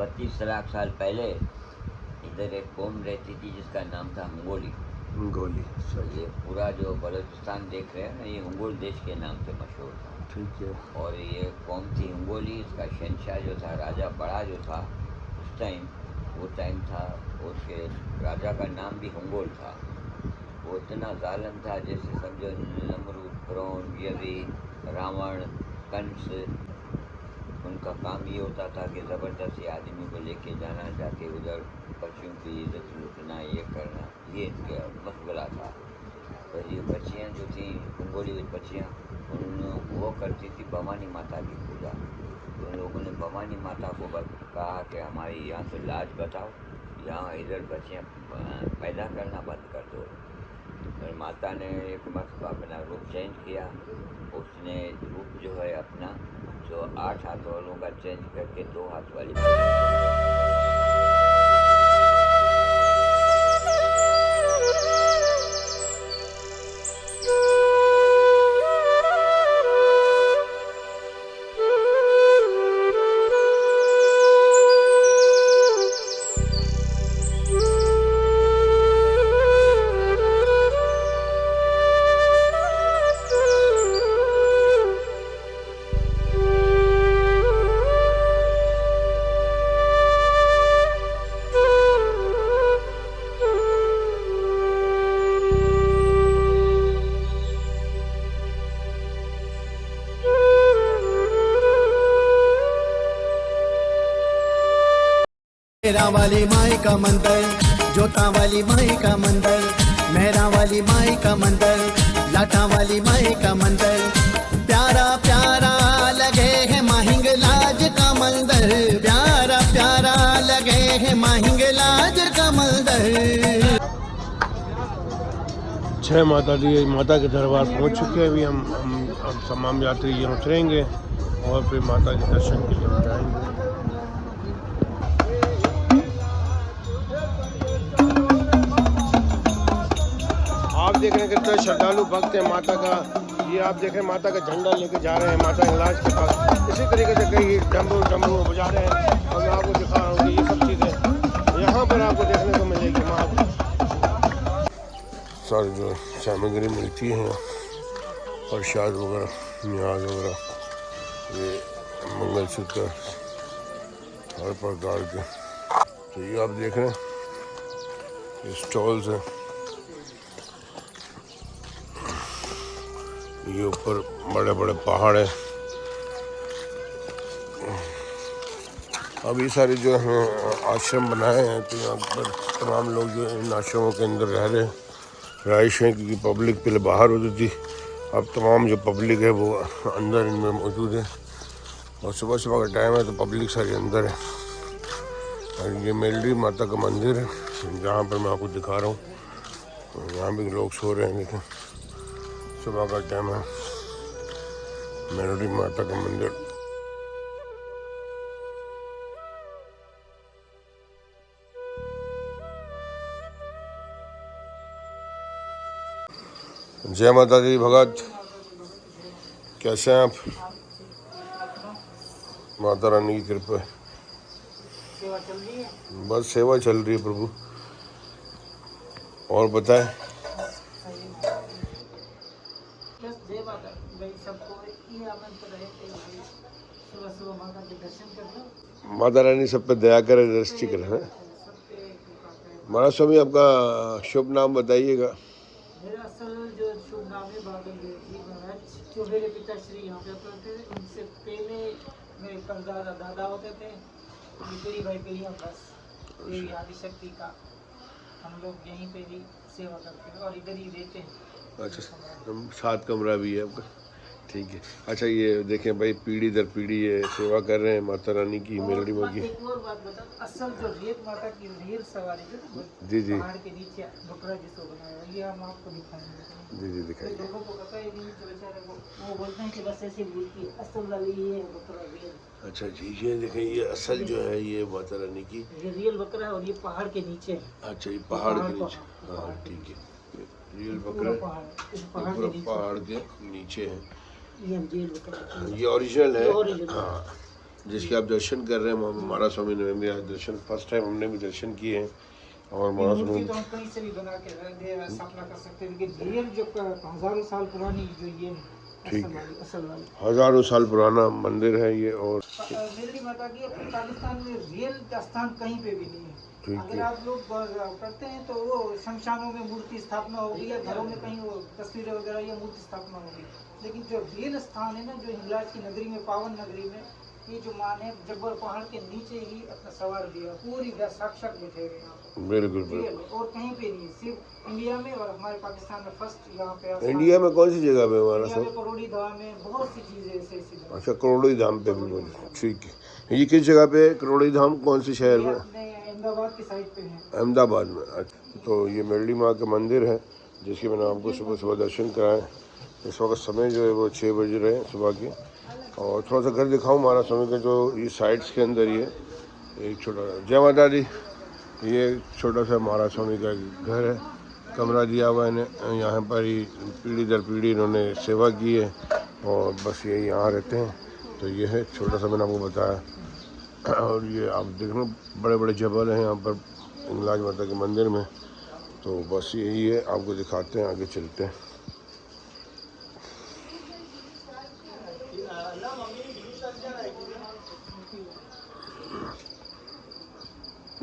32 लाख साल पहले इधर एक कौम रहती थी जिसका नाम था मंगोली। मंगोली, तो ये पूरा जो बलूचिस्तान देख रहे हैं ना, ये मंगोल देश के नाम से मशहूर था। ठीक है। और ये कौम थी मंगोली। इसका शहनशाह जो था, राजा बड़ा जो था उस टाइम, वो टाइम था, उसके राजा का नाम भी मंगोल था। वो इतना जालिम था, जैसे समझो नमरूद, फिरौन, यज़ीद, रावण, कंस। उनका काम ये होता था कि ज़बरदस्ती आदमी को लेके जाना, जाके उधर बच्चियों की इज्जत लूटना, ये करना, ये इनके मशगला था। तो ये बच्चियाँ जो थीं, मंगोली बच्चियाँ, उन वो करती थी भवानी माता की पूजा। तो उन लोगों ने भवानी माता को कहा कि हमारी यहाँ से लाज बताओ, यहाँ इधर बच्चियाँ पैदा करना बंद कर दो। और माता ने एक मस्त अपना रूप चेंज किया। उसने रूप जो है अपना, जो 8 हाथ वालों का चेंज करके 2 हाथ वाली मेरा वाली माई का मंदिर, जोता वाली माई का मंदिर, मेहरा वाली माई का मंदिर, लाटा वाली माई का मंदिर, प्यारा प्यारा लगे है माहिंगलाज का मंदिर, प्यारा प्यारा लगे है माहिंगलाज का मंदिर। जय माता दी। माता के दरबार पहुंच चुके हैं। अभी हम अब तमाम यात्री यहाँ उतरेंगे और फिर माता के दर्शन के लिए जाएंगे। आप देख रहे हैं कितने श्रद्धालु भक्त हैं माता का। ये आप देख रहे हैं माता का झंडा लेके जा रहे हैं माता हिंगलाज के पास। इसी तरीके से कई डमरू डमरू बजा रहे हैं और मैं आपको दिखा रहा हूँ कि ये सब चीज़ें यहाँ पर आपको देखने को मिलेगी। सारी जो सामग्री मिलती है, प्रसाद वगैरह, न्याज वगैरह, ये मंगलसूत्र हर प्रकार के। तो ये आप देख रहे हैं ये स्टॉल्स हैं। ये ऊपर बड़े बड़े पहाड़ हैं। अब ये सारे जो हैं आश्रम बनाए हैं, तो यहाँ पर तमाम लोग जो इन आश्रमों के अंदर रह रहे हैं, रहाइश है। क्योंकि पब्लिक पहले बाहर होती थी, अब तमाम जो पब्लिक है वो अंदर इनमें मौजूद है। और सुबह सुबह का टाइम है तो पब्लिक सारी अंदर है। और ये मेलडी माता का मंदिर है जहाँ पर मैं आपको दिखा रहा हूँ। यहाँ भी लोग सो रहे हैं, देखें सुबह का टाइम है। मेलडी माता का मंदिर। जय माता दी भगत, कैसे हैं आप? माता रानी की कृपा है। सेवा चल रही है, बस सेवा चल रही है प्रभु। और बताएं। बस जय माता भाई, सबको ये आमंत्रण है कि भाई सुबह सुबह माता के दर्शन कर लो। माता रानी सब पे दया करे, दृष्टि करे। हैं सब पे कृपा करें। महाराज स्वामी, आपका शुभ नाम बताइएगा। मेरा असल जो शुभ नाम है बादल देव जी महाराज, जो मेरे पिताश्री यहाँ पे होते थे। उनसे पहले मेरे परदादा दादा होते थे। ये पीढ़ी बाई पीढ़ी हम बस देवी आदिशक्ति का हम लोग यहीं पे भी सेवा करते हैं और इधर ही रहते हैं। अच्छा, 7 कमरा भी है आपका, ठीक है। अच्छा, ये देखें भाई, पीढ़ी दर पीढ़ी ये सेवा कर रहे हैं माता रानी की, मेलडी माँ की। एक और बात बता, असल जो रेत माता की रेल सवारी जो जी जी पहाड़ के नीचे बकरा जिसको बनाया है, ये हम आपको दिखाएंगे। जी जी दिखाइए। लोगों को पता ही नहीं, तो बेचारे वो बोलते हैं कि बस ऐसे बोलती है, असल वाली ये है बकरा रियल। अच्छा जी, ये देखें, ये असल जो है ये माता रानी की। ये रियल बकरा है और ये पहाड़ के नीचे है। अच्छा, ये पहाड़ के नीचे। हाँ ठीक है, रियल बकरा इस ये पहाड़ पूरा के नीचे पहाड़ के नीचे है। ये रियल बकरा ये ओरिजिनल है। ओरिजिनल। हाँ, जिसके आप दर्शन कर रहे हैं। महाराज स्वामी ने भी आज दर्शन, फर्स्ट टाइम हमने भी दर्शन किए हैं। और महाराज मूर्ति स्वामी तो हम कहीं से भी बना के स्थापना कर सकते हैं, लेकिन रियल जो हजारों साल पुरानी जो ये ठीक असल है। वाली असल वाली हजारों साल पुराना मंदिर है ये। और मेरी माता की अपने पाकिस्तान में रियल स्थान कहीं पे भी नहीं है। ठीक अगर है। आप लोग करते हैं तो वो शमशानों में मूर्ति स्थापना होगी, या घरों में कहीं वो तस्वीरें वगैरह या मूर्ति स्थापना होगी, लेकिन जो रियल स्थान है ना, जो हिंगलाज की नगरी में, पावन नगरी में, ये जो माँ ने जब्बर पहाड़ के नीचे ही अपना सवार दिया, पूरी साक्षात बैठे हुए यहाँ पे। बिल्कुल रियल बिल्कुल। और कहीं पे नहीं है, सिर्फ इंडिया में और हमारे पाकिस्तान में फर्स्ट यहाँ पे स्थान इंडिया में कौन सी जगह पे महाराज इंडिया में स्वामी? करोड़ी धाम में बहुत सी चीजें ऐसे ऐसी हैं। अच्छा, करोड़ी धाम पे भी मौजूद। ठीक है। ये किस जगह पे है करोड़ी धाम, कौन से शहर ये में? अपने अहमदाबाद की साइड पे है। अहमदाबाद में। अच्छा, तो ये मेरली माँ का मंदिर है जिसके मैंने आपको सुबह सुबह दर्शन कराए। इस वक्त समय जो है वो 6 बज रहे हैं सुबह के। और थोड़ा सा घर दिखाऊं महाराज स्वामी का, जो ये साइड्स के अंदर ये एक छोटा, जय माता दी, ये छोटा सा महाराज स्वामी का घर है, कमरा दिया हुआ है इन्हें। यहाँ पर ही पीढ़ी दर पीढ़ी इन्होंने सेवा की है और बस ये यहाँ रहते हैं। तो ये है छोटा सा, मैंने आपको बताया। और ये आप देख लो बड़े बड़े जबल हैं यहाँ पर हिंगलाज माता के मंदिर में। तो बस यही है, आपको दिखाते हैं, आगे चलते हैं।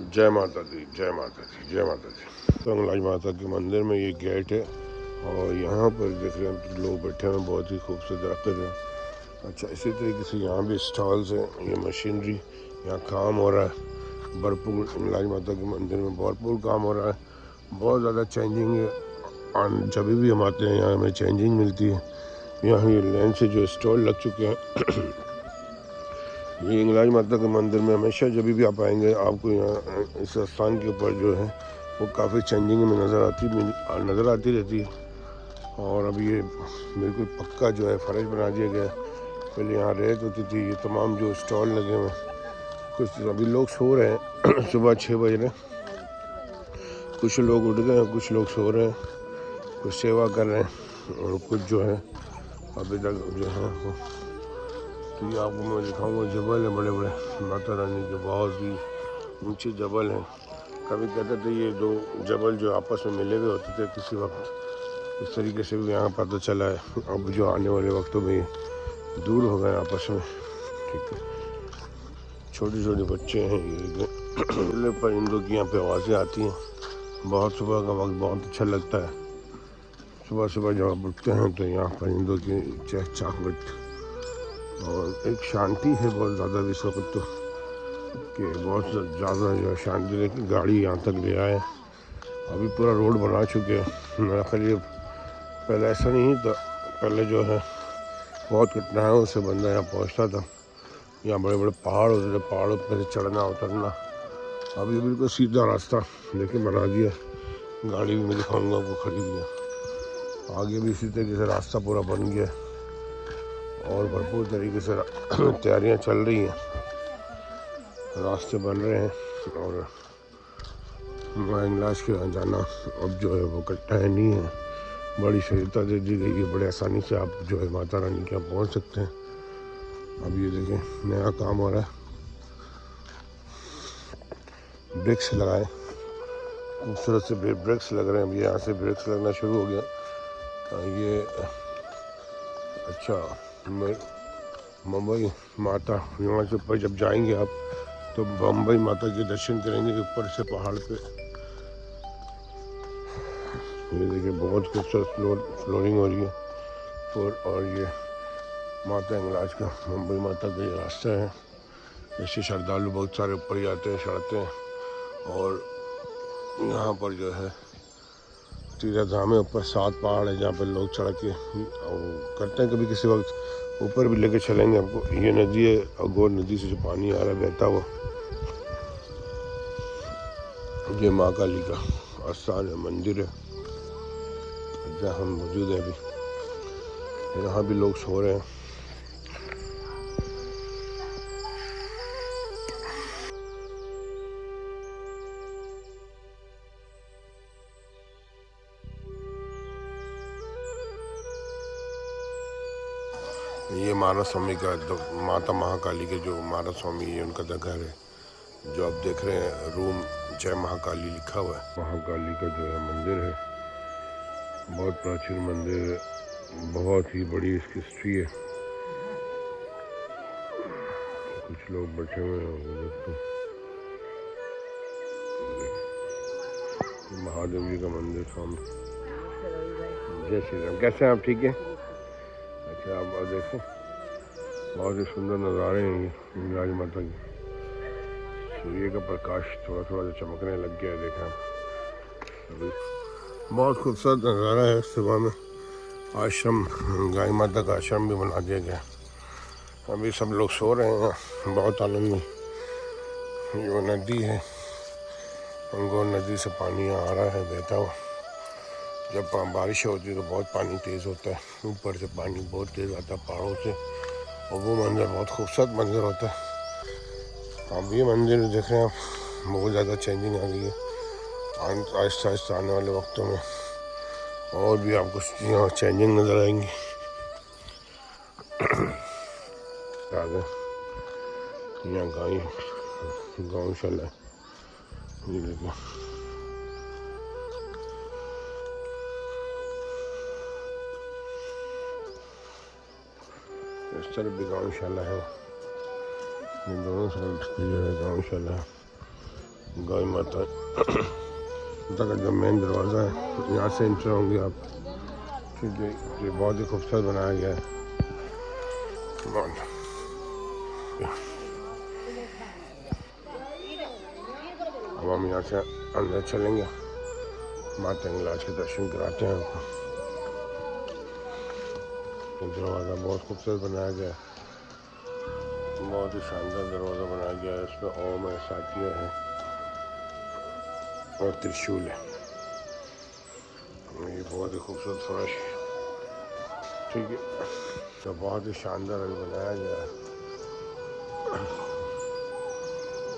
जय माता दी, जय माता दी, जय माता दी। तो हिंगलाज माता के मंदिर में ये गेट है और यहाँ पर देख रहे हैं लोग बैठे हैं, बहुत ही खूबसूरत दरख्त है। अच्छा, इसी तरीके से यहाँ भी स्टॉल्स हैं, ये मशीनरी, यहाँ काम हो रहा है भरपूर। हिंगलाज माता के मंदिर में भरपूर काम हो रहा है, बहुत ज़्यादा चेंजिंग है। जब भी हम आते हैं यहाँ हमें चेंजिंग मिलती है। यहाँ ये लाइन से जो स्टॉल लग चुके हैं ये हिंगलाज माता के मंदिर में हमेशा जब भी आप आएंगे आपको यहाँ इस स्थान के ऊपर जो है वो काफ़ी चेंजिंग में नज़र आती रहती है। और अब ये बिल्कुल पक्का जो है फर्श बना दिया गया है। पहले यहाँ रेत होती थी। ये तमाम जो स्टॉल लगे हुए हैं, कुछ अभी लोग सो रहे हैं सुबह 6 बज रहे, कुछ लोग उठ गए हैं, कुछ लोग सो रहे हैं, कुछ सेवा कर रहे हैं और कुछ जो है अभी तक जो है वो। तो ये आपको मैं दिखाऊंगा, जबल है बड़े बड़े, माता रानी के बहुत ही ऊंचे जबल हैं। कभी कहते थे ये दो जबल जो आपस में मिले हुए होते थे किसी वक्त, इस तरीके से भी यहाँ पता चला है। अब जो आने वाले वक्तों में ये दूर हो गए आपस में। ठीक है, छोटे छोटे बच्चे हैं ये परिंदों की यहाँ पे आवाज़ें आती हैं। बहुत सुबह का वक्त बहुत अच्छा लगता है। सुबह सुबह जब आप उठते हैं तो यहाँ परिंदों की चहचहाहट और एक शांति है बहुत ज़्यादा इस वक्त तो, कि बहुत ज़्यादा जो है शांति। लेकिन गाड़ी यहाँ तक ले आए, अभी पूरा रोड बना चुके हैं। मेरा ख्याल पहले ऐसा नहीं था, पहले जो है बहुत कठिनाइयों से बंदा यहाँ पहुँचता था। यहाँ बड़े बड़े पहाड़ होते थे, पहाड़ों पर से चढ़ना उतरना। अभी बिल्कुल सीधा रास्ता लेकिन बना दिया, गाड़ी भी मैं दिखाऊंगा आपको खड़ी हुई है। आगे भी इसी तरीके से रास्ता पूरा बन गया और भरपूर तरीके से तैयारियां चल रही हैं, रास्ते बन रहे हैं। और हिंगलाज के यहाँ जाना अब जो है वो कठिनाई नहीं है, बड़ी सुविधा दे दी गई है, बड़े आसानी से आप जो है माता रानी के यहाँ पहुँच सकते हैं। अब ये देखें नया काम हो रहा है, ब्रेक्स लगाए, खूबसूरत से ब्रेक्स लग रहे हैं। अभी यहाँ से ब्रेक्स लगना शुरू हो गया। ये अच्छा, मुंबई माता, यहाँ से ऊपर जब जाएंगे आप तो बम्बई माता के दर्शन करेंगे ऊपर से पहाड़ पे। ये देखिए बहुत खूबसूरत फ्लोरिंग हो रही है। और ये माता हिंगलाज का, मुंबई माता का ये रास्ता है। ऐसे श्रद्धालु बहुत सारे ऊपर जाते हैं, चढ़ते हैं। और यहाँ पर जो है तीर्थ धाम है, ऊपर 7 पहाड़ है जहाँ पर लोग चढ़ के और करते हैं। कभी किसी वक्त ऊपर भी लेके चलेंगे आपको। ये नदी है, अघोर नदी से जो पानी आ रहा है बहता हुआ, ये माँ काली का स्थान है, मंदिर है जहाँ हम मौजूद हैं अभी। यहाँ भी लोग सो रहे हैं। ये महाराज स्वामी का माता महाकाली के जो महाराज स्वामी है उनका घर है, जो आप देख रहे हैं रूम जय महाकाली लिखा हुआ है। महाकाली का जो है मंदिर है, बहुत प्राचीन मंदिर है, बहुत ही बड़ी इसकी हिस्ट्री है। कुछ लोग बैठे हुए हैं, तो महादेव जी का मंदिर सामने। जय श्री राम। कैसे हैं आप? ठीक है। अच्छा, आप देखो बहुत ही सुंदर नज़ारे हैं ये राज माता की। सूर्य का प्रकाश थोड़ा थोड़ा जो चमकने लग गया है, देखा अभी बहुत खूबसूरत नज़ारा है। सुबह में आश्रम, गाय माता का आश्रम भी बना दिया गया। अभी सब लोग सो रहे हैं, बहुत आनंद में। जो नदी है, गंगोर नदी से पानी आ रहा है बहता हुआ। जब बारिश होती है तो बहुत पानी तेज़ होता है, ऊपर से पानी बहुत तेज़ आता है पहाड़ों से, और वो मंदिर बहुत खूबसूरत मंदिर होता है। अब ये मंदिर देख रहे हैं आप, बहुत ज़्यादा चेंजिंग आ गई है आहिस्ता आहिस्ता आने वाले वक्तों में, और भी आपको यहाँ चेंजिंग नज़र आएंगी। आगे यहाँ गौशाला है, ये देखो। इस तरफ भी गौशाला है, ये दोनों साइड जो है गौशाला है। गाय माता का जो मेन दरवाज़ा है, यहाँ से एंटर होंगे आप, क्योंकि ये बहुत ही खूबसूरत बनाया गया है। अब हम यहाँ से अंदर चलेंगे, माता हिंगलाज के दर्शन कराते हैं आपको। दरवाज़ा बहुत खूबसूरत बनाया गया है, बहुत ही शानदार दरवाज़ा बनाया गया है। इसमें ओम है, सातिया है और त्रिशूल है। ये बहुत ही खूबसूरत फर्श है, ठीक है। तो बहुत ही शानदार अभी बनाया गया है,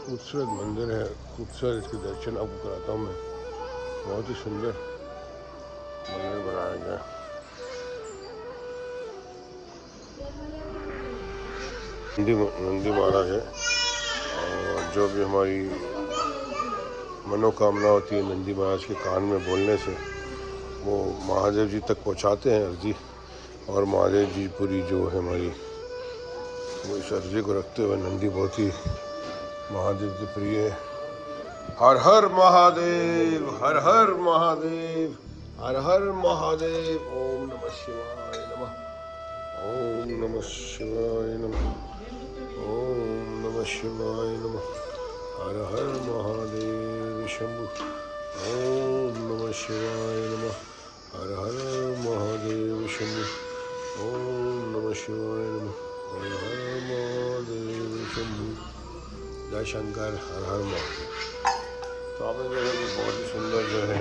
खूबसूरत मंदिर है, खूबसूरत। इसके दर्शन आपको कराता हूँ मैं। बहुत ही सुंदर मंदिर बनाया गया है। नंदी महाराज है, और जो भी हमारी मनोकामना होती है नंदी महाराज के कान में बोलने से, वो महादेव जी तक पहुंचाते हैं अर्जी, और महादेव जी पूरी जो है हमारी वो इस अर्जी को रखते हुए नंदी बहुत ही महादेव के प्रिय है। हर हर महादेव, हर हर महादेव, हर हर महादेव। ओम नमः शिवाय नमः, ओम नमः शिवाय नमः, ओम नमः शिवाय नमः। हर हर महादेव शंभु। ओम नमः शिवाय नमः, हर हर महादेव शंभु। ओम नमः शिवाय नमः, हर हर महादेव शंभु। जय शंकर, हर हर महादेव। तो आपने देखा कि बहुत ही सुंदर जो है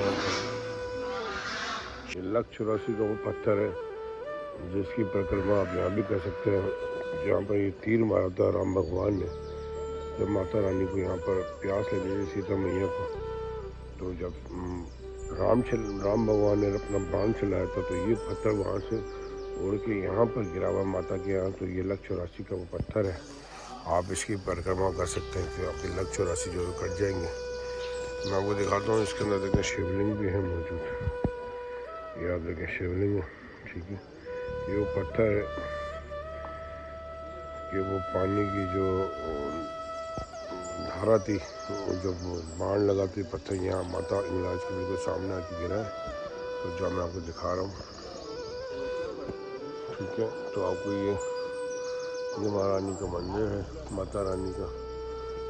ये 184 का वो पत्थर है, जिसकी परिक्रमा आप यहाँ भी कर सकते हैं। जहाँ पर ये तीर मारा था राम भगवान ने, जब माता रानी को यहाँ पर प्यास लगी थी सीता मैया को, तो जब राम भगवान ने अपना बाण चलाया था, तो ये पत्थर वहाँ से उड़ के यहाँ पर गिरा हुआ माता के यहाँ। तो ये 184 का वो पत्थर है, आप इसकी परिक्रमा कर सकते हैं, तो आपके 184 जो कट जाएंगे। मैं आपको दिखाता हूँ, इसके अंदर देखें शिवलिंग भी है मौजूद, ये आप देखें शिवलिंग है, ठीक है। ये वो पत्थर है कि वो पानी की जो धारा थी, जब बाण लगा थी पत्थर यहाँ माता हिंगलाज के बिल्कुल सामने आके गिरा है। तो जो मैं आपको दिखा रहा हूँ, ठीक है। तो आपको ये महारानी का मंदिर है, माता रानी का।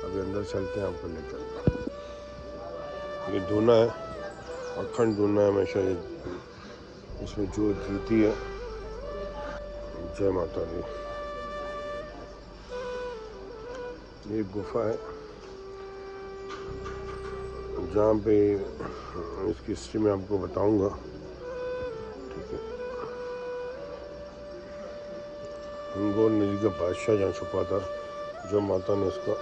अभी अंदर चलते हैं, आपको लेकर। ये धूना है, अखंड धूना है हमेशा, ये इसमें जो जीती है। जय माता दी। ये गुफा है जहाँ पे इसकी हिस्ट्री में आपको बताऊंगा, ठीक है। गंगोर नदी का बादशाह जहाँ छुपा था, जो माता ने इसका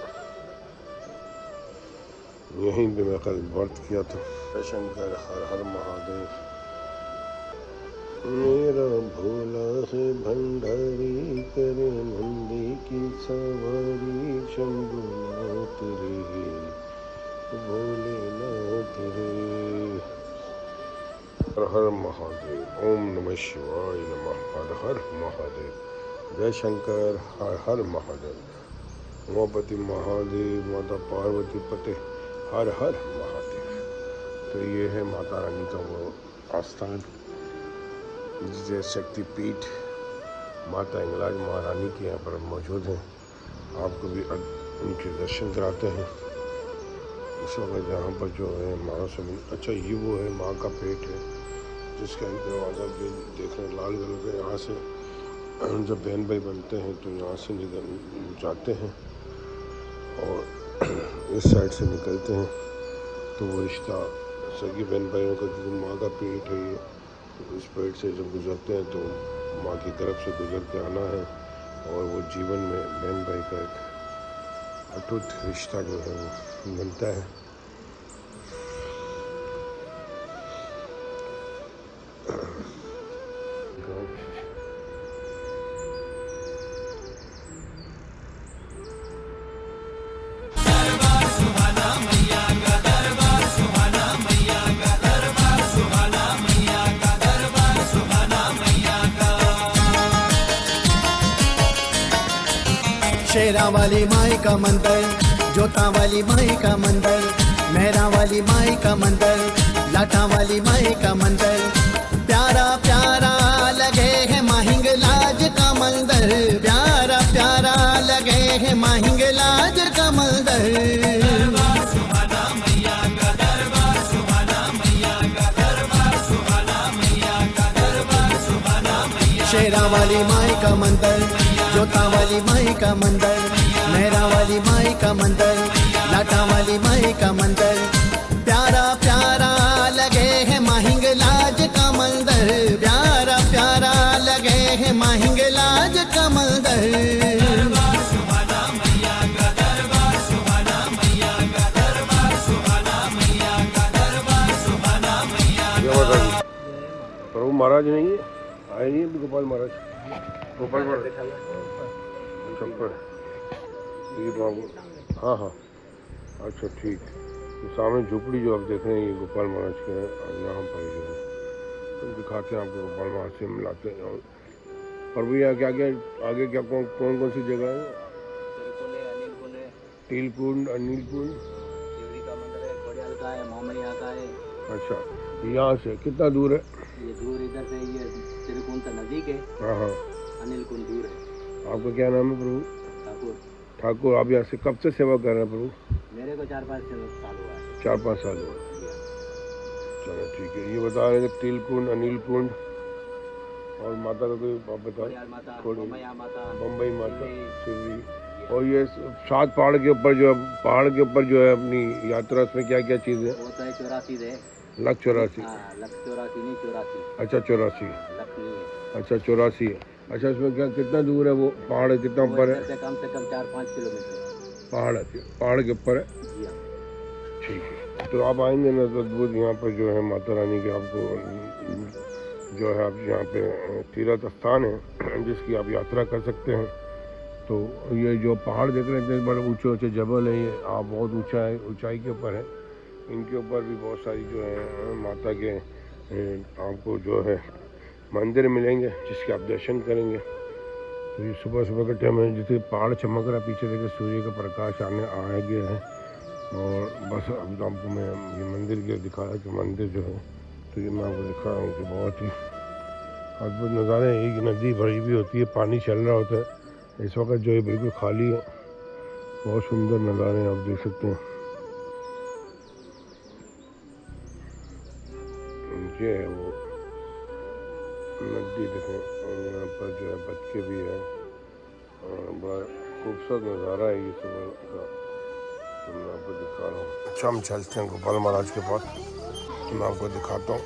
यहीं पे मैं कल व्रत किया था। जय शंकर, हर हर महादेव। मेरा भोला है भंडारी करे नंदी की सवारी शंभुनाथ रे भोलेनाथ रे। हर हर महादेव। ओम नमः शिवाय नमः। हर हर महादेव। जय शंकर। हर हर महादेव। उमापति महादेव, माता पार्वती पते, हर हर महादेव। तो ये है माता रानी का वो आस्थान जिसे शक्तिपीठ माता हिंगलाज महारानी के यहाँ पर मौजूद हैं। आपको भी उनके दर्शन कराते हैं। इस वक्त यहाँ पर जो है महासमुंद, अच्छा ये वो है माँ का पेट है जिसका दरवाज़ा भी देख रहे हैं लाल कलर का। यहाँ से जब बहन भाई बनते हैं तो यहाँ से जाते हैं और इस साइड से निकलते हैं तो वो रिश्ता सगी बहन भाइयों का, क्योंकि माँ का पेट है ये, इस पेट से जब गुजरते हैं तो माँ की तरफ से गुजर के आना है और वो जीवन में बहन भाई का एक अटूट रिश्ता जो है वो बनता है। शेरा वाली माई का मंदिर, जोता वाली माई का मंदिर, मेहरा वाली माई का मंदिर, लाठा वाली माई का मंदिर, प्यारा प्यारा लगे है माहिंगलाज का मंदिर, प्यारा प्यारा लगे है माहिंगलाज का मंदिर। शेरा वाली माई का मंदिर, जोता वाली माई का मंदिर, मेहरा वाली माई का मंदिर, लाठा वाली माई का मंदिर, प्यारा प्यारा लगे है माहिंगलाज का मंदिर, प्यारा प्यारा लगे है माहिंगलाज का मंदिर। प्रभु महाराज नहीं है, आए नहीं अभी गोपाल महाराज। गोपाल महाराज चप्पल ये बाबू, हाँ हाँ अच्छा ठीक। तो सामने झोपड़ी जो आप देख रहे हैं ये गोपाल महाराज के यहाँ पर जो है तो दिखाते हैं आपको, गोपाल महाराज से मिलाते हैं। और प्रभु यहाँ क्या क्या आगे क्या कौन कौन सी जगह है? तिलकुंड, अनिल कुंड, शिवरी का मंदिर है, कोड़ियाल का है, मोमैया का है। अच्छा यहाँ से कितना दूर है? ये दूर इधर से ये तिलकुंड तो नजदीक है, हाँ हाँ। अनिल कुंड दूर है। आपका क्या नाम है प्रभु? ठाकुर। ठाकुर। आप यहाँ से कब से सेवा कर रहे हैं प्रभु? मेरे को 4-5 साल हुआ है। 4-5 साल हुआ। चलो ठीक है। ये बता रहे थे तिलकुंड, अनिल कुंड और माता का कोई आप बताओ? कोड़ियाल माता, मोमैया माता, बम्बई माता, शिवरी। और ये 7 पहाड़ के ऊपर जो है, पहाड़ के ऊपर जो है अपनी यात्रा, उसमें क्या क्या चीज़ है? वो तो है 84 है। लाख 84। हाँ, लाख 84 नहीं 84। अच्छा 84। लाख नहीं है। अच्छा 84 है। अच्छा उसमें क्या कितना दूर है वो पहाड़, कितना ऊपर है? कम से कम 4-5 किलोमीटर पहाड़ के ऊपर है। जी हाँ। ठीक है। तो आप आएंगे ना तो अद्भुत यहाँ पर जो है माता रानी के आपको जो है आप यहाँ पे तीर्थ स्थान है जिसकी आप यात्रा कर सकते हैं। तो ये जो पहाड़ देख रहे हैं इतने बड़े ऊंचे ऊंचे जबल है, ये आप बहुत ऊंचाई के ऊपर है। इनके ऊपर भी बहुत सारी जो है माता के आपको जो है मंदिर मिलेंगे जिसके आप दर्शन करेंगे। तो ये सुबह सुबह के टाइम में जितने पहाड़ चमक रहा, पीछे देखिए सूर्य का प्रकाश आ गया है। और बस अब आपको मैं ये मंदिर के दिखाया कि मंदिर जो है, तो ये मैं आपको दिखा रहा हूँ कि बहुत ही अद्भुत नज़ारे हैं। एक नदी भरी भी होती है, पानी चल रहा होता है। इस वक्त जो है बिल्कुल खाली है। बहुत सुंदर नज़ारे हैं, आप देख सकते हैं। ये है वो नदी देखें, और यहाँ पर जो है बच्चे भी हैं। बड़ा खूबसूरत नज़ारा है ये सुबह का, तो मैं आपको दिखा रहा हूँ। अच्छा हम चलते हैं गोपाल महाराज के पास, तो मैं आपको दिखाता हूँ।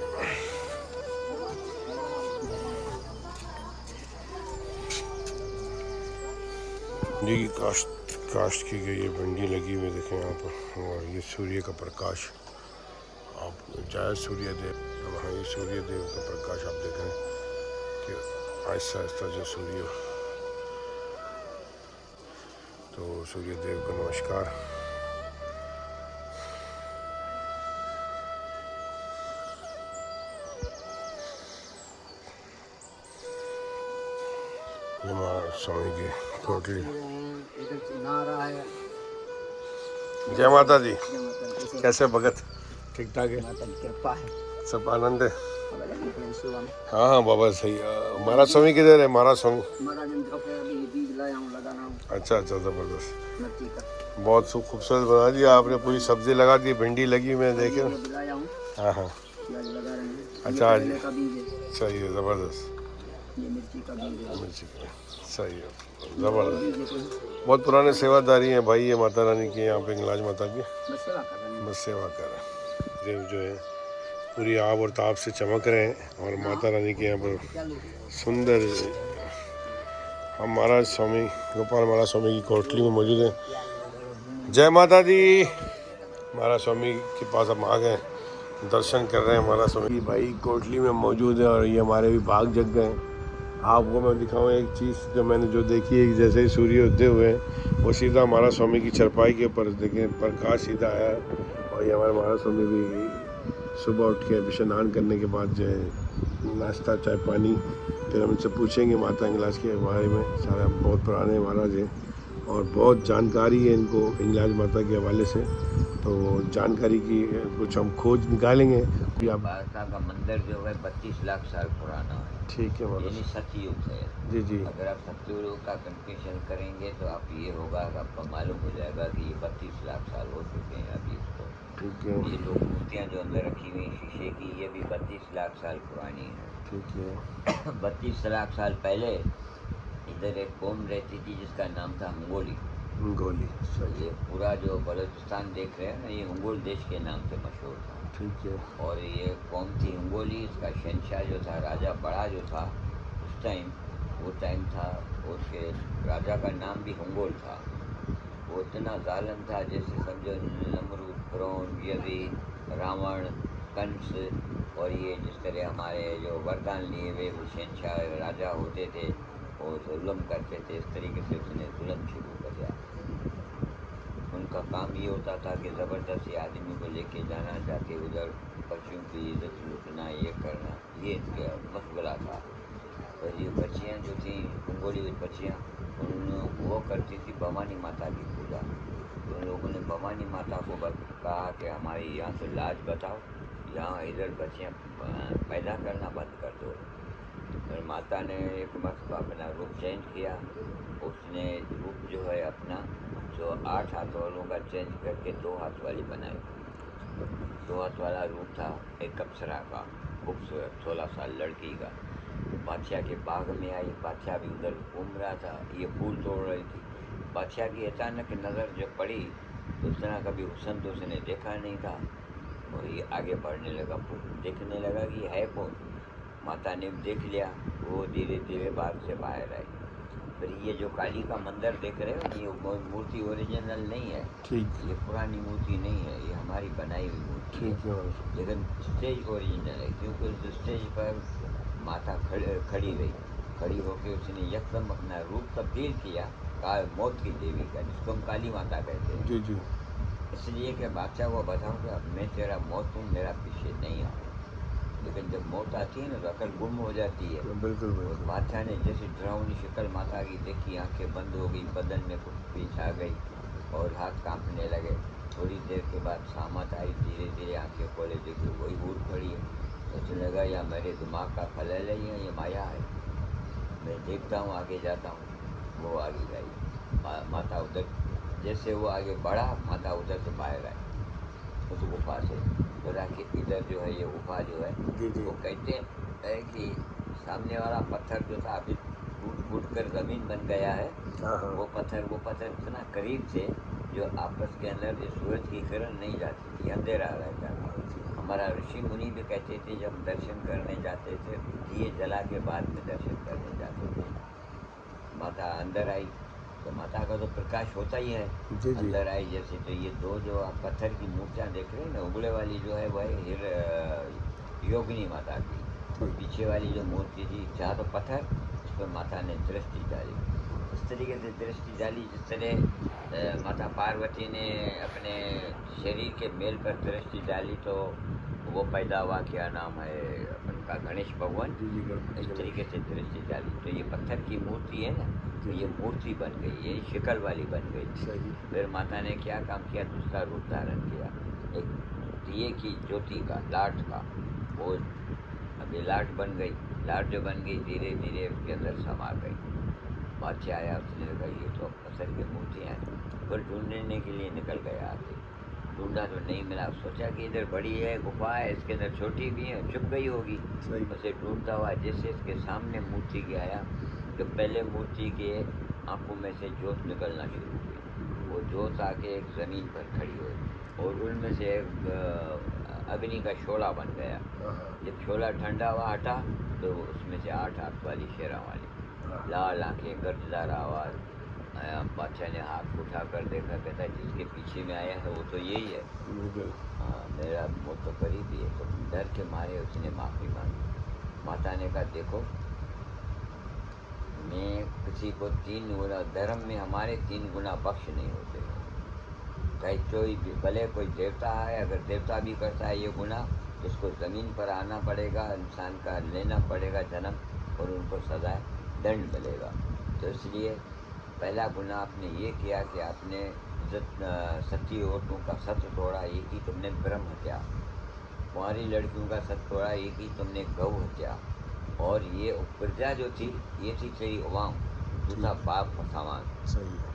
जी काश्त की गई ये बंडी लगी हुई देखें यहाँ पर, और ये सूर्य का प्रकाश आप जय सूर्य देव। हाँ ये सूर्य देव का प्रकाश आप देख रहे हैं। देखिए आहिस्ता आहिस्ता जो सूर्य, तो सूर्य देव को नमस्कार। ये महाराज स्वामी की कोटली। इधर से नहा रहा है। जय माता दी। जय माता दी। कैसे कैसे भगत? ठीक ठाक है, माता की कृपा है। सब आनंद है? अब लगे हैं सुबह में। हाँ हाँ बाबा सही। महाराज स्वामी किधर है? महाराज स्वामी महाराज ने कपड़े अभी बीज लाया हूँ, लगा रहा हूँ अच्छा अच्छा, ज़बरदस्त। मिर्ची का। बहुत खूबसूरत बना दिया आपने, पूरी सब्जी लगा दी, भिंडी लगी, मैं देखे। ये भी लाया हूँ, हाँ हाँ प्याज लगा रहे हैं। अच्छा ये जी। करेले का बीज है, सही है, ज़बरदस्त। ये मिर्ची का बीज है। मिर्ची का सही है, ज़बरदस्त। बीज है कोई, बहुत पुराने सेवादारी हैं भाई ये माता रानी के, यहाँ पे हिंगलाज माता की बस सेवा कर रहे हैं। बस सेवा कर रहे हैं। देव जो है पूरी आब और ताप से चमक रहे हैं, और माता रानी के यहाँ पर क्या लो? सुंदर। हम महाराज स्वामी गोपाल महाराज स्वामी की कोटली में मौजूद हैं। जय माता दी। महाराज स्वामी के पास हम आ गए, दर्शन कर रहे हैं। महाराज स्वामी भाई कोटली में मौजूद है, और ये हमारे भी भाग जग गए। आपको मैं दिखाऊँ एक चीज़ जो मैंने जो देखी है कि जैसे ही सूर्य उदय हुए वो सीधा महाराज स्वामी की चरपाई के ऊपर देखें प्रकाश सीधा आया। और ये हमारे महाराज स्वामी भी सुबह उठ के स्नान करने के बाद जो है नाश्ता चाय पानी, फिर हम इनसे पूछेंगे माता हिंगलाज के बारे में। सारा बहुत पुराने महाराज हैं और बहुत जानकारी है इनको हिंगलाज माता के हवाले से, तो जानकारी की कुछ हम खोज निकालेंगे। माता का मंदिर जो है 32 लाख साल पुराना है। ठीक है यानी महाराज सतयुग है। जी जी। अगर आप सतयुग का कंपेरिजन करेंगे तो आप ये होगा कि आपको मालूम हो जाएगा कि ये 32 लाख साल हो चुके हैं अभी इसको। ठीक है ये दो मूर्तियाँ जो अंदर रखी हुई हैं शीशे की, ये भी 32 लाख साल पुरानी है। ठीक है 32 लाख साल पहले इधर एक कौम रहती थी जिसका नाम था मंगोली। गोली सही ये पूरा जो बलूचिस्तान देख रहे हैं ना, ये मंगोल देश के नाम से मशहूर था। ठीक है और ये कौम थी मंगोली। इसका शहंशाह जो था, राजा बड़ा जो था उस टाइम, वो टाइम था उसके राजा का नाम भी मंगोल था। वो इतना जालिम था जैसे समझो नमरूद, फिरौन, यज़ीद, रावण, कंस, और ये जिस तरह हमारे जो वरदान लिए हुए वो शहंशाह राजा होते थे वो जुल्म करते थे, इस तरीके से उसने जुल्म शुरू कर दिया। उनका काम ये होता था कि ज़बरदस्ती आदमी को लेके जाना, जाके उधर बच्चियों की इज्जत लूटना, ये करना, ये इनका मशगला था। तो ये बच्चियाँ जो थीं मंगोली बच्चियाँ, वो करती थी भवानी माता की पूजा। तो उन लोगों ने भवानी माता को कहा कि हमारी यहाँ से लाज बताओ, यहाँ इधर बच्चियाँ पैदा करना बंद कर दो। और माता ने एक मरतबा अपना रूप चेंज किया। उसने रूप जो है अपना जो 8 हाथ वालों का चेंज करके 2 हाथ वाली बनाई। 2 हाथ वाला रूप था एक अप्सरा का, खूबसूरत 16 साल लड़की का। बादशाह के बाग में आई, बादशाह भी उधर घूम रहा था, ये फूल तोड़ रही थी। बादशाह की अचानक नज़र जब पड़ी तो उतना कभी हुस्न तो उसने देखा नहीं था, और ये आगे बढ़ने लगा, देखने लगा कि है कौन। माता ने देख लिया, वो धीरे धीरे बाग से बाहर आई। फिर ये जो काली का मंदिर देख रहे हो, ये मूर्ति ओरिजिनल नहीं है, ठीक ये पुरानी मूर्ति नहीं है, ये हमारी बनाई हुई मूर्ति ठीक है। है लेकिन स्टेज ओरिजिनल है, क्योंकि उस स्टेज पर माता खड़ी रही। खड़ी होकर उसने यकदम अपना रूप तब्दील किया मौत की देवी का, जिसको हम काली माता कहते हैं। जी जी इसलिए कि बादशाह को बताऊँ कि अब मैं तेरा मौत हूँ, मेरा पीछे नहीं आओ। लेकिन जब मौत आती है ना तो अकल गुम हो जाती है। बिल्कुल और बिल्कुल बादशाह ने जैसे डरावनी शक्ल माता की देखी, आंखें बंद हो गई, बदन में कुछ पीछ आ गई और हाथ कांपने लगे। थोड़ी देर के बाद सामत आई, धीरे धीरे आंखें खोले, देखी वही उठ खड़ी है। उसने लगा या मेरे दिमाग का खलल है या ये माया है। मैं देखता हूँ, आगे जाता हूँ, वो आगे गई। माता उधर, जैसे वो आगे बढ़ा, माता उधर से बाहर आई उस गुफा से। तो राखी इधर जो है ये गुफा जो है, जी जी वो कहते हैं कि सामने वाला पत्थर जो था अभी टूट फूट कर ज़मीन बन गया है। हाँ हाँ वो पत्थर इतना करीब थे जो आपस के अंदर सूरज की किरण नहीं जाती थी, अंधेरा रहता था। हमारा ऋषि मुनि भी कहते थे जब दर्शन करने जाते थे दिए जला के बाद में दर्शन करने जाते थे। माता अंदर आई तो माता का तो प्रकाश होता ही है। जी जी अंदर आई जैसे, तो ये दो जो आप पत्थर की मूर्तियाँ देख रहे हैं ना, उगले वाली जो है वह योगिनी माता की, और पीछे वाली जो मूर्ति थी जहाँ तो पत्थर, उस पर माता ने दृष्टि डाली। इस तरीके से दृष्टि डाली जिस तरह माता पार्वती ने अपने शरीर के मेल पर दृष्टि डाली तो वो पैदा हुआ, क्या नाम है अपन का, गणेश भगवान। इस तरीके से दृष्टि डाली तो ये पत्थर की मूर्ति है ना, तो ये मूर्ति बन गई, ये शिकल वाली बन गई। फिर माता ने क्या काम किया, दूसरा रूप धारण किया, एक दिए की ज्योति का, लाट का, वो अभी लाट बन गई। लाट जो बन गई धीरे धीरे उसके अंदर समा गई। बादशाह आया, उसने कहा ये तो पत्थर की मूर्तियाँ हैं। फिर ढूंढने के लिए निकल गया आगे, ढूंढा तो नहीं मिला, सोचा कि इधर बड़ी है गुफा है, इसके अंदर छोटी भी है, छुप गई होगी। उसे ढूंढता हुआ जैसे इसके सामने मूर्ति के आया तो पहले मूर्ति के आंखों में से जोत निकलना शुरू हुई। वो जोत आके एक ज़मीन पर खड़ी हुई और उनमें से एक अग्नि का शोला बन गया। जब शोला ठंडा हुआ हटा तो उसमें से 8 हाथ वाली शेरा वाली लाल आंखें, गर्जदार आवाज़। बादशाह ने हाथ उठा कर देखा, कहता जिसके पीछे में आया है वो तो यही है। हाँ, मेरा वो तो करीब ही है। तो डर के मारे उसने माफ़ी मांगी। माता ने कहा देखो, मैं किसी को 3 गुना, धर्म में हमारे 3 गुना बख्श नहीं होते हैं। चाहे कोई भी, भले कोई देवता है, अगर देवता भी करता है ये गुना तो उसको ज़मीन पर आना पड़ेगा, इंसान का लेना पड़ेगा जन्म और उनको सजा दंड मिलेगा। तो इसलिए पहला गुनाह आपने ये किया कि आपने सती औरतों का सत्य तोड़ा, ये की तुमने ब्रह्म हत्या। कुंवारी लड़कियों का सत्य तोड़ा, ये की तुमने गौ हत्या। और ये प्रजा जो थी ये थी तेरी अवाम, तू था बाप का सामान,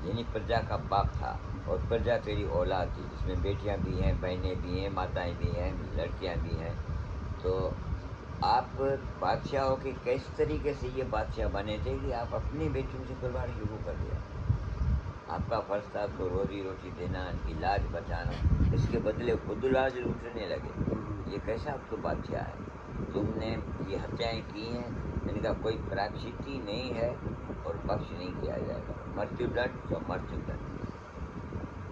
यानी प्रजा का बाप था और प्रजा तेरी औलाद थी, जिसमें बेटियां भी हैं, बहनें भी हैं, माताएं भी हैं, लड़कियां भी हैं। तो आप बादशाह हो कि किस तरीके से ये बादशाह बने थे कि आप अपनी बेटियों से परिवार शुरू कर दिया। आपका फर्ज था आपको रोजी रोटी देना, इनकी लाज बचाना, इसके बदले खुद लाज लूटने लगे। ये कैसा आप तो बादशाह है? तुमने ये हत्याएं की हैं, इनका कोई प्रायश्चित नहीं है और बख्श नहीं किया जाएगा। मृत्युदंड तो मृत्युदंड।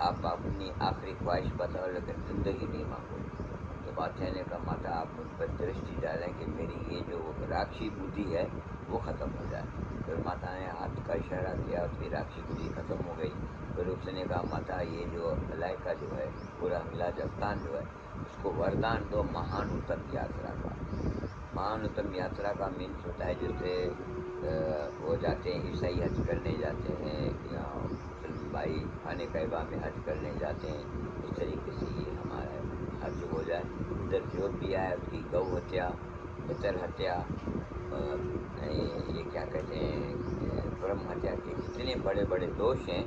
आप अपनी आखिरी ख्वाहिश बताओ लेकिन ज़िंदगी नहीं मांगो। तो बादशाह ने कहा माता आप मुझ पर दृष्टि डालें कि मेरी ये जो राक्षसी बुद्धि है वो ख़त्म हो जाए। फिर माता ने हाथ का इशारा किया, उसकी राक्षसी बुद्धि ख़त्म हो गई। फिर उसने कहा माता ये जो अलाइका जो है, पूरा हिलाजस्तान जो है, उसको वरदान दो महानुत्तम यात्रा का। महानुत्तम यात्रा का मीन्स होता है जैसे वो जाते हैं ईसाई हज करने जाते हैं या मुसलमान भाई खाने कैबा में हज करने जाते हैं, इस तरीके से ये हमारा हज हो जाए। इधर जो भी आए उसकी गौ हत्या, इतर हत्या, ये क्या कहते हैं ब्रह्म हत्या के जितने बड़े बड़े दोष हैं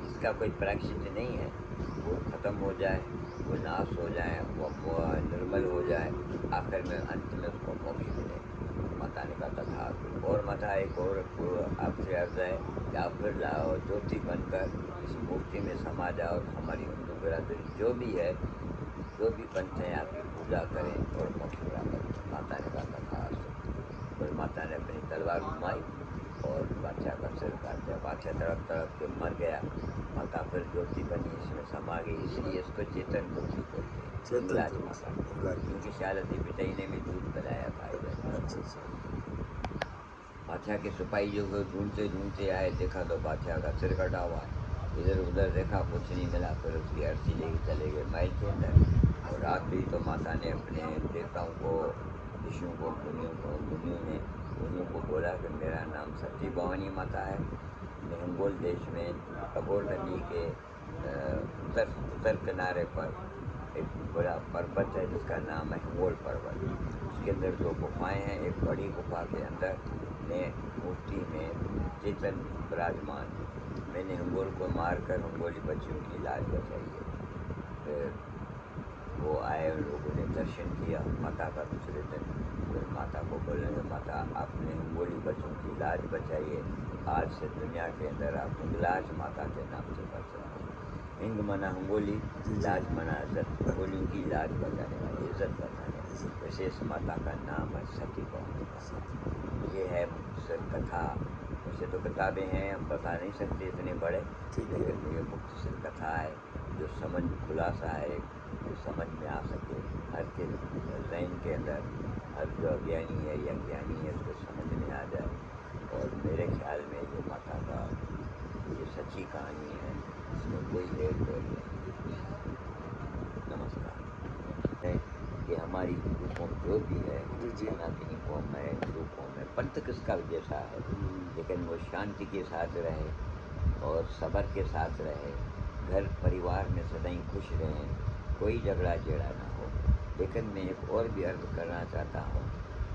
जिसका कोई प्रायश्चित नहीं है वो ख़त्म हो जाए, वो नाश हो जाए, वो निर्मल हो जाए, आखिर में अंत में उसको मोक्ष मिले। माता ने कहा तथा और माता एक और आपसे अर्ज है कि आप फिर लाओ ज्योति बनकर इस मूर्ति में समा जाओ, तो हमारी हिंदू बिरादरी जो भी है, जो भी पंथ हैं आपकी पूजा करें और मोक्ष प्राप्त करें। माता ने कहा तथा। फिर माता ने अपनी तलवार घुमाई और बादशाह का सिर काट दिया। बादशाह तड़प तड़प के मर गया। माता फिर ज्योति बनी, इसमें समा गई, इसलिए इसको चेतन मूर्ति बोलते हैं, हिंगलाज माता, क्योंकि शालती पिटाई ने भी दूध पिलाया था इधर। बादशाह के सिपाही जो ढूंढते ढूंढते आए, देखा तो बादशाह का सिर कटा हुआ है। इधर उधर देखा कुछ नहीं मिला। फिर उसकी अर्थी लेके चले गए महल के अंदर। और रात भी तो माता ने अपने देवताओं को, ऋषियों को, मुनियों को बोला कि मेरा नाम सती भवानी माता है। हिंगोल देश में कबोर नदी के उत्तर किनारे पर एक बड़ा पर्वत है जिसका नाम है हिंगोल पर्वत। उसके अंदर 2 गुफाएँ हैं। एक बड़ी गुफा के अंदर में मूर्ति में चेतन विराजमान। मैंने हिंगोल को मारकर हिंगोली बच्चियों की लाज बचाई है। फिर वो आए, लोगों ने दर्शन किया माता का दूसरे दिन। फिर माता को बोलेंगे माता आपने हिंगोली बच्चों की लाज बचाई है, आज से दुनिया के अंदर आप हिंगलाज माता के नाम से कर सकते हैं। हिंग मना हिंगोली, लाज मना इज्जत, हिंगोलियों की लाज बचाने वाली, इज्जत बचाने वाली विशेष माता का नाम है सती भवानी। ये है मुख्तसर कथा। वैसे तो किताबें हैं, हम बता नहीं सकते इतने बड़े, लेकिन ये मुख्तसर कथा है जो समझ खुलासा है, जो समझ में आ सके हर के जहन के अंदर, हर जो अज्ञानी है या ज्ञानी है उसको समझ में आ जाए। और मेरे ख्याल में जो माता का ये सच्ची कहानी है, इसमें कोई हेर फेर नहीं। नमस्कार। है कि हमारी हिंदू कौम जो भी है, सनातनी कौम है, हिंदू कौम है, पंथ किसका जैसा है, लेकिन वो शांति के साथ रहे और सब्र के साथ रहे, घर परिवार में सदैव खुश रहें, कोई झगड़ा झेड़ा ना हो। लेकिन मैं एक और भी अर्ज करना चाहता हूँ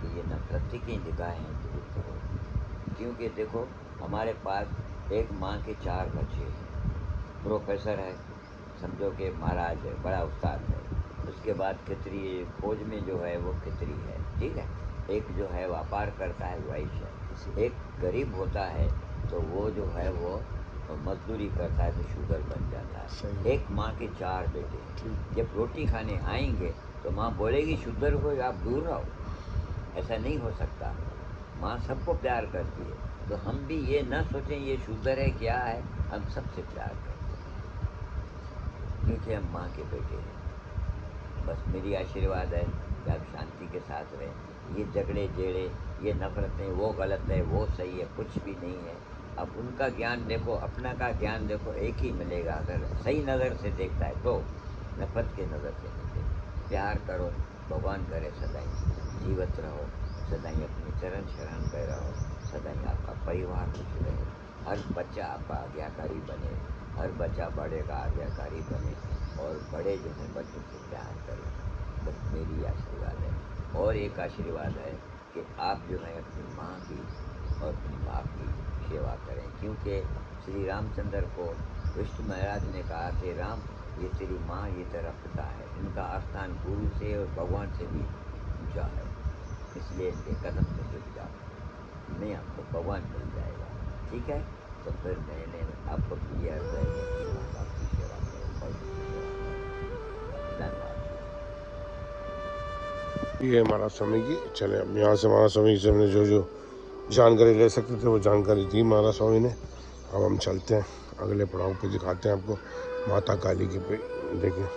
कि ये नफरती की निगाहें दूर करो। क्योंकि देखो, हमारे पास एक माँ के 4 बच्चे हैं, प्रोफेसर है, समझो कि महाराज है, बड़ा उस्ताद है, उसके बाद खितरी फौज में जो है वो खितरी है, ठीक है, एक जो है व्यापार करता है वैश्य है, एक गरीब होता है तो वो जो है वो मजदूरी करता है तो शुगर बन जाता है। एक माँ के 4 बेटे, जब रोटी खाने आएंगे तो माँ बोलेगी शुगर हो आप दूर रहो, ऐसा नहीं हो सकता। माँ सबको प्यार करती है, तो हम भी ये न सोचें ये शुगर है क्या है, हम सबसे प्यार करते हैं क्योंकि हम माँ के बेटे हैं। बस मेरी आशीर्वाद है कि आप शांति के साथ रहें। ये झगड़े जेड़े, ये नफरतें, वो गलत है वो सही है, कुछ भी नहीं है। अब उनका ज्ञान देखो, अपना का ज्ञान देखो, एक ही मिलेगा। अगर सही नज़र से देखता है तो, नफरत के नज़र से नहीं देखता। प्यार करो, भगवान करे सदाई जीवित रहो, सदाई अपने चरण शरण पे रहो, सदाई आपका परिवार खुश रहे, हर बच्चा आपका आज्ञाकारी बने, हर बच्चा बड़े का आज्ञाकारी बने, और बड़े जो हैं बच्चों से प्यार करें। बस मेरी आशीर्वाद है। और एक आशीर्वाद है कि आप जो है अपनी माँ की और अपनी बाप की सेवा करें, क्योंकि श्री रामचंद्र को विष्णु महाराज ने कहा कि राम, ये तेरी माँ, ये तेरा पिता है, इनका स्थान गुरु से और भगवान से भी ऊँचा है, इसलिए इनके कदम से जुड़ जाओ, नहीं आपको भगवान मिल जाएगा। ठीक है, तो फिर मैंने आपको ये अर्ज है कि अपनी माँ बाप की सेवा करो, बड़ों की सेवा करो। धन्यवाद। ये हमारा स्वामी जी। चले, अब यहाँ से महाराज स्वामी से हमने जो जो जानकारी ले सकते थे वो जानकारी दी महाराज स्वामी ने। अब हम चलते हैं अगले पड़ाव पे, दिखाते हैं आपको माता काली के पे। देखें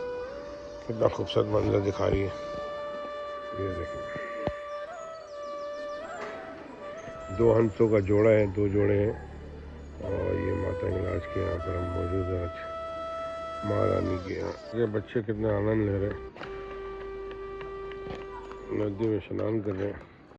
कितना खूबसूरत मंजर दिखा रही है, ये देखें 2 हंसों का जोड़ा है, 2 जोड़े हैं, और ये माता हिंगलाज के यहाँ पर हम मौजूद हैं आज, महारानी के यहाँ। ये बच्चे कितना आनंद ले रहे हैं, नदी में स्नान कर रहे हैं।